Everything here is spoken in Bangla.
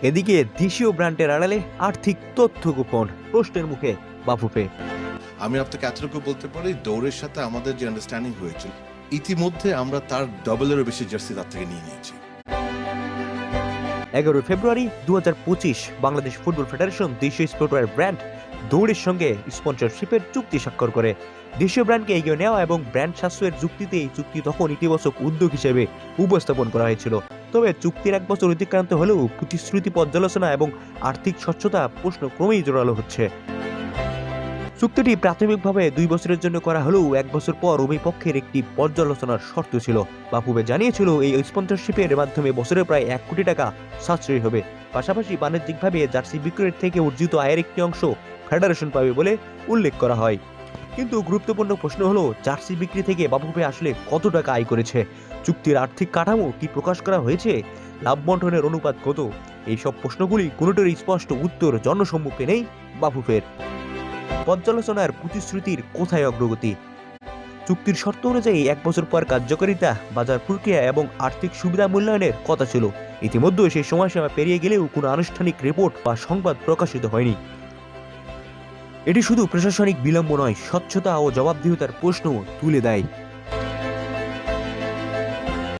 এদিকে দেশীয় ব্র্যান্ডের আড়ালে আর্থিক তথ্য গোপন, প্রশ্নের মুখে বাফুফে। আমি আপনাকে এতটুকু বলতে পারি, দৌড়ের সাথে আমাদের যে আন্ডারস্ট্যান্ডিং হয়েছিল, ইতিমধ্যে আমরা তার ডবলেরও বেশি জার্সি তার থেকে নিয়ে নিয়েছি। 11 ফেব্রুয়ারি 2025 বাংলাদেশ ফুটবল ফেডারেশন দেশীয় স্পোর্টওয়্যার ব্র্যান্ড দৌড়ের সঙ্গে স্পন্সরশিপের চুক্তি স্বাক্ষর করে। দেশীয় ব্র্যান্ডকে এগিয়ে নেওয়া এবং ব্র্যান্ড সাশ্রয়ের যুক্তিতে এই চুক্তি তখন ইতিবাচক উদ্যোগ হিসেবে উপস্থাপন করা হয়েছিল। তবে চুক্তির 1 বছর অতিক্রান্ত হলেও প্রতিশ্রুতি পর্যালোচনা এবং আর্থিক স্বচ্ছতা প্রশ্ন ক্রমেই জোরালো হচ্ছে। চুক্তিটি প্রাথমিকভাবে 2 বছরের জন্য করা হলেও 1 বছর পর উভয় পক্ষের একটি পর্যালোচনার শর্ত ছিল। বাফুফে জানিয়েছিল এই স্পন্সরশিপের মাধ্যমে বছরে প্রায় 1 কোটি টাকা সাশ্রয়ী হবে। পাশাপাশি বাণিজ্যিকভাবে জার্সি বিক্রয়ের থেকে অর্জিত আয়ের একটি অংশ ফেডারেশন পাবে বলে উল্লেখ করা হয়। কিন্তু গুরুত্বপূর্ণ প্রশ্ন হলো, জার্সি বিক্রি থেকে বাফুফে আসলে কত টাকা আয় করেছে? চুক্তির আর্থিক কাঠামো কি প্রকাশ করা হয়েছে? লাভ বন্টনের অনুপাত কত? এইসব প্রশ্নগুলি কোনোটার স্পষ্ট উত্তর জনসম্মুখে নেই বাফুফের। পর্যালোচনার প্রতিশ্রুতির কোথায় অগ্রগতি? চুক্তির শর্ত অনুযায়ী 1 বছর পর কার্যকারিতা, বাজার প্রক্রিয়া এবং আর্থিক সুবিধা মূল্যায়নের কথা ছিল। ইতিমধ্যে সেই সময়সীমা পেরিয়ে গেলেও কোনো আনুষ্ঠানিক রিপোর্ট বা সংবাদ প্রকাশিত হয়নি। এটি শুধু প্রশাসনিক বিলম্ব নয়, স্বচ্ছতা ও জবাবদিহিতার প্রশ্নও তুলে দেয়।